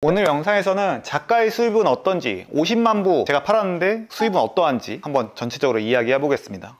오늘 영상에서는 작가의 수입은 어떤지, 50만 부 제가 팔았는데 수입은 어떠한지 한번 전체적으로 이야기해 보겠습니다.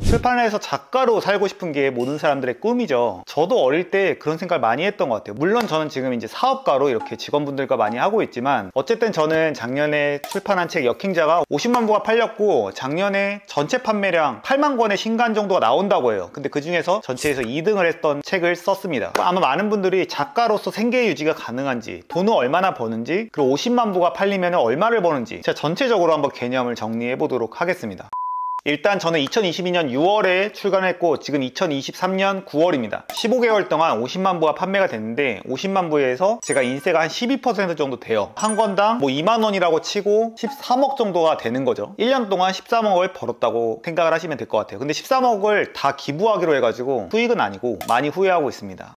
출판에서 작가로 살고 싶은 게 모든 사람들의 꿈이죠. 저도 어릴 때 그런 생각을 많이 했던 것 같아요. 물론 저는 지금 이제 사업가로 이렇게 직원분들과 많이 하고 있지만, 어쨌든 저는 작년에 출판한 책 역행자가 50만 부가 팔렸고, 작년에 전체 판매량 8만 권의 신간 정도가 나온다고 해요. 근데 그 중에서 전체에서 2등을 했던 책을 썼습니다. 아마 많은 분들이 작가로서 생계 유지가 가능한지, 돈을 얼마나 버는지, 그리고 50만 부가 팔리면 얼마를 버는지 제가 전체적으로 한번 개념을 정리해 보도록 하겠습니다. 일단 저는 2022년 6월에 출간했고 지금 2023년 9월입니다. 15개월 동안 50만 부가 판매가 됐는데, 50만 부에서 제가 인세가 한 12% 정도 돼요. 한 권당 뭐 2만 원이라고 치고 13억 정도가 되는 거죠. 1년 동안 13억을 벌었다고 생각을 하시면 될 것 같아요. 근데 13억을 다 기부하기로 해가지고 수익은 아니고 많이 후회하고 있습니다.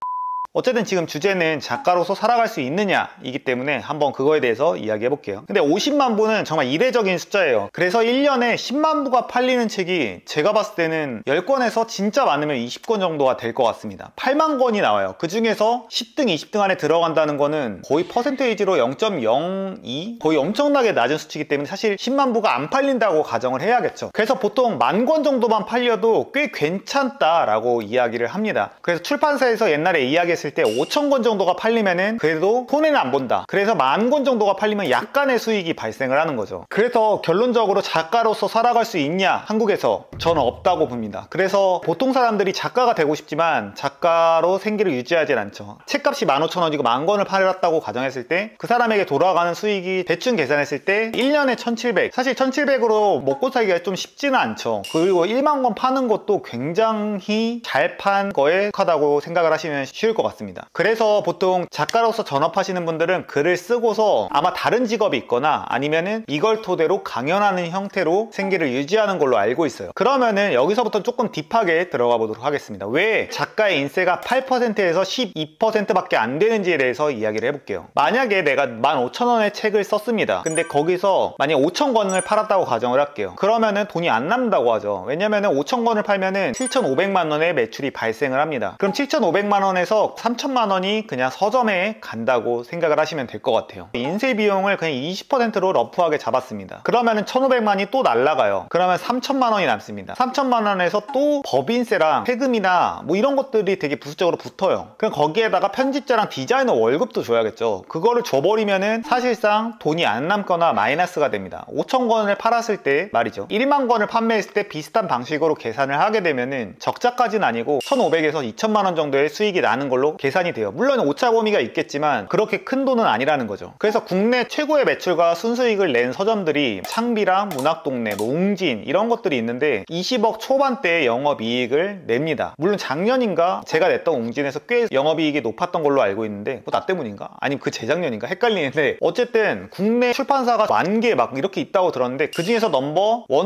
어쨌든 지금 주제는 작가로서 살아갈 수 있느냐 이기 때문에 한번 그거에 대해서 이야기해 볼게요. 근데 50만 부는 정말 이례적인 숫자예요. 그래서 1년에 10만 부가 팔리는 책이 제가 봤을 때는 10권에서 진짜 많으면 20권 정도가 될 것 같습니다. 8만 권이 나와요. 그 중에서 10등, 20등 안에 들어간다는 거는 거의 퍼센테이지로 0.02? 거의 엄청나게 낮은 수치이기 때문에 사실 10만 부가 안 팔린다고 가정을 해야겠죠. 그래서 보통 10,000권 정도만 팔려도 꽤 괜찮다라고 이야기를 합니다. 그래서 출판사에서 옛날에 이야기했을 때 5,000권 정도가 팔리면은 그래도 손해는 안 본다. 그래서 10,000권 정도가 팔리면 약간의 수익이 발생을 하는 거죠. 그래서 결론적으로 작가로서 살아갈 수 있냐? 한국에서 저는 없다고 봅니다. 그래서 보통 사람들이 작가가 되고 싶지만 작가로 생계를 유지하진 않죠. 책값이 15,000원이고 10,000권을 팔았다고 가정했을 때 그 사람에게 돌아가는 수익이 대충 계산했을 때 1년에 1,700. 사실 1,700으로 먹고 살기가 좀 쉽지는 않죠. 그리고 1만 권 파는 것도 굉장히 잘 판 거에 속하다고 생각을 하시면 쉬울 것 같습니다. 그래서 보통 작가로서 전업하시는 분들은 글을 쓰고서 아마 다른 직업이 있거나 아니면은 이걸 토대로 강연하는 형태로 생계를 유지하는 걸로 알고 있어요. 그러면은 여기서부터 조금 딥하게 들어가 보도록 하겠습니다. 왜 작가의 인세가 8%에서 12%밖에 안 되는지에 대해서 이야기를 해볼게요. 만약에 내가 15,000원의 책을 썼습니다. 근데 거기서 만약 5,000권을 팔았다고 가정을 할게요. 그러면은 돈이 안 남는다고 하죠. 왜냐면은 5,000권을 팔면은 7,500만 원의 매출이 발생을 합니다. 그럼 7,500만 원에서 3,000만 원이 그냥 서점에 간다고 생각을 하시면 될 것 같아요. 인쇄 비용을 그냥 20%로 러프하게 잡았습니다. 그러면은 1,500만이 또 날라가요. 그러면 3,000만 원이 남습니다. 3,000만 원에서 또 법인세랑 세금이나 뭐 이런 것들이 되게 부수적으로 붙어요. 그럼 거기에다가 편집자랑 디자이너 월급도 줘야겠죠. 그거를 줘버리면은 사실상 돈이 안 남거나 마이너스가 됩니다. 5,000권을 팔았을 때 말이죠. 1만 권을 판매했을 때 비슷한 방식으로 계산을 하게 되면은 적자까지는 아니고 1,500에서 2,000만 원 정도의 수익이 나는 걸로 계산이 돼요. 물론 오차범위가 있겠지만 그렇게 큰 돈은 아니라는 거죠. 그래서 국내 최고의 매출과 순수익을 낸 서점들이 창비랑 문학동네, 웅진 이런 것들이 있는데 20억 초반대의 영업이익을 냅니다. 물론 작년인가 제가 냈던 웅진에서 꽤 영업이익이 높았던 걸로 알고 있는데 뭐 나 때문인가? 아니면 그 재작년인가? 헷갈리는데 어쨌든 국내 출판사가 10,000개 막 이렇게 있다고 들었는데 그 중에서 넘버 1, 2,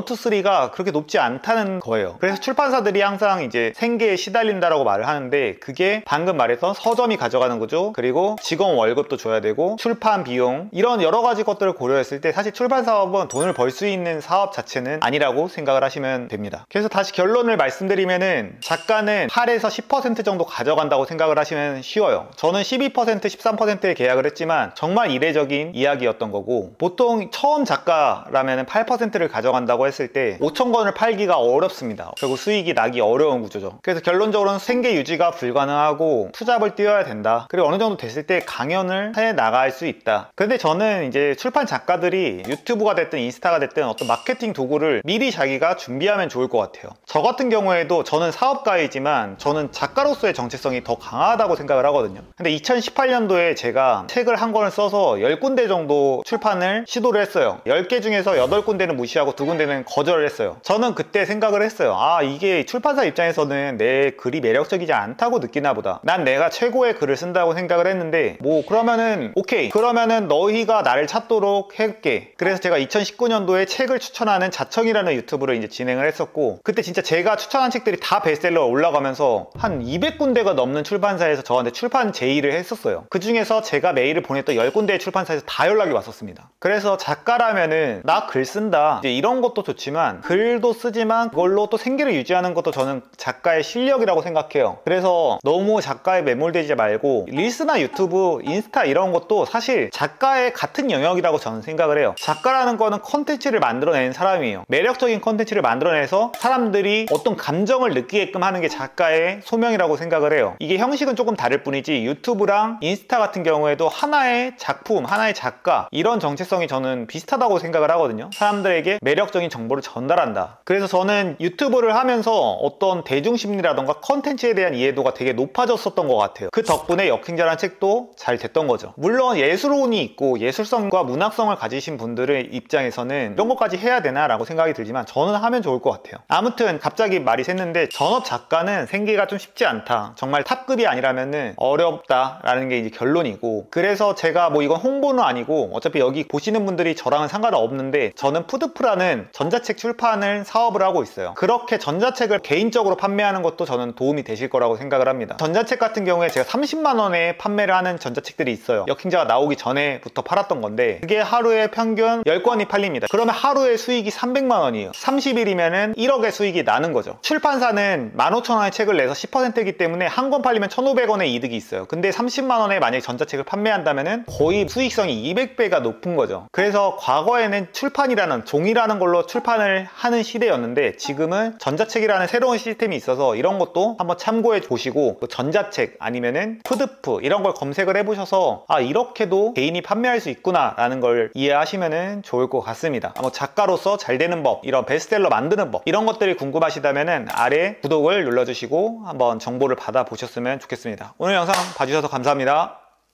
3가 그렇게 높지 않다는 거예요. 그래서 출판사들이 항상 이제 생계에 시달린다라고 말을 하는데, 그게 방금 말했던 서점이 가져가는 거죠. 그리고 직원 월급도 줘야 되고 출판 비용, 이런 여러 가지 것들을 고려했을 때 사실 출판 사업은 돈을 벌 수 있는 사업 자체는 아니라고 생각을 하시면 됩니다. 그래서 다시 결론을 말씀드리면은 작가는 8에서 10% 정도 가져간다고 생각을 하시면 쉬워요. 저는 12%, 13%의 계약을 했지만 정말 이례적인 이야기였던 거고, 보통 처음 작가라면 8%를 가져간다고 했을 때 5,000권을 팔기가 어렵습니다. 결국 수익이 나기 어려운 구조죠. 그래서 결론적으로는 생계 유지가 불가능하고 투잡을 뛰어야 된다. 그리고 어느 정도 됐을 때 강연을 해 나갈 수 있다. 근데 저는 이제 출판 작가들이 유튜브가 됐든 인스타가 됐든 어떤 마케팅 도구를 미리 자기가 준비하면 좋을 것 같아요. 저 같은 경우에도 저는 사업가이지만 저는 작가로서의 정체성이 더 강하다고 생각을 하거든요. 근데 2018년도에 제가 책을 한 권을 써서 10군데 정도 출판을 시도를 했어요. 10개 중에서 8군데는 무시하고 2군데는 거절을 했어요. 저는 그때 생각을 했어요. 아, 이게 출판사 입장에서는 내 글이 매력적이지 않다고 느끼나 보다. 난 내가 최고의 글을 쓴다고 생각을 했는데 뭐 그러면은 오케이, 그러면은 너희가 나를 찾도록 할게. 그래서 제가 2019년도에 책을 추천하는 자청이라는 유튜브를 이제 진행을 했었고, 그때 진짜 제가 추천한 책들이 다 베스트셀러가 올라가면서 한 200군데가 넘는 출판사에서 저한테 출판 제의를 했었어요. 그 중에서 제가 메일을 보냈던 10군데의 출판사에서 다 연락이 왔었습니다. 그래서 작가라면은 나 글 쓴다, 이제 이런 것도 좋지만 글도 쓰지만 그걸로 또 생계를 유지하는 것도 저는 작가의 실력이라고 생각해요. 그래서 너무 작가에 매몰되지 말고 릴스나 유튜브, 인스타 이런 것도 사실 작가의 같은 영역이라고 저는 생각을 해요. 작가라는 거는 컨텐츠를 만들어내는 사람이에요. 매력적인 컨텐츠를 만들어내서 사람들이 어떤 감정을 느끼게끔 하는 게 작가의 소명이라고 생각을 해요. 이게 형식은 조금 다를 뿐이지 유튜브랑 인스타 같은 경우에도 하나의 작품, 하나의 작가, 이런 정체성이 저는 비슷하다고 생각을 하거든요. 사람들에게 매력적인 정보를 전달한다. 그래서 저는 유튜브를 하면서 어떤 대중심리라던가 컨텐츠에 대한 이해도가 되게 높아졌었던 것 같아요. 그 덕분에 역행자라는 책도 잘 됐던 거죠. 물론 예술혼이 있고 예술성과 문학성을 가지신 분들의 입장에서는 이런 것까지 해야 되나 라고 생각이 들지만 저는 하면 좋을 것 같아요. 아무튼 갑자기 말이 샜는데, 전업 작가는 생계가 좀 쉽지 않다, 정말 탑급이 아니라면은 어렵다 라는 게 이제 결론이고, 그래서 제가 뭐 이건 홍보는 아니고 어차피 여기 보시는 분들이 저랑은 상관은 없는데, 저는 푸드프라는 전자책 출판을 사업을 하고 있어요. 그렇게 전자책을 개인적으로 판매하는 것도 저는 도움이 되실 거라고 생각을 합니다. 전자책 같은 경우에 제가 30만 원에 판매를 하는 전자책들이 있어요. 역행자가 나오기 전에부터 팔았던 건데 그게 하루에 평균 10권이 팔립니다. 그러면 하루에 수익이 300만 원이에요. 30일이면은 1억의 수익이 나는 거죠. 출판사는 15,000원의 책을 내서 10%이기 때문에 한 권 팔리면 1,500원의 이득이 있어요. 근데 30만 원에 만약에 전자책을 판매한다면은 거의 수익성이 200배가 높은 거죠. 그래서 과거에는 출판이라는 종이라는 걸로 출판을 하는 시대였는데, 지금은 전자책이라는 새로운 시스템이 있어서 이런 것도 한번 참고해 보시고, 전자책 아니면은 푸드프 이런 걸 검색을 해보셔서 아, 이렇게도 개인이 판매할 수 있구나 라는 걸 이해하시면 좋을 것 같습니다. 뭐 작가로서 잘 되는 법, 이런 베스트셀러 만드는 법, 이런 것들이 궁금하시다면 아래 구독을 눌러주시고 한번 정보를 받아보셨으면 좋겠습니다. 오늘 영상 봐주셔서 감사합니다.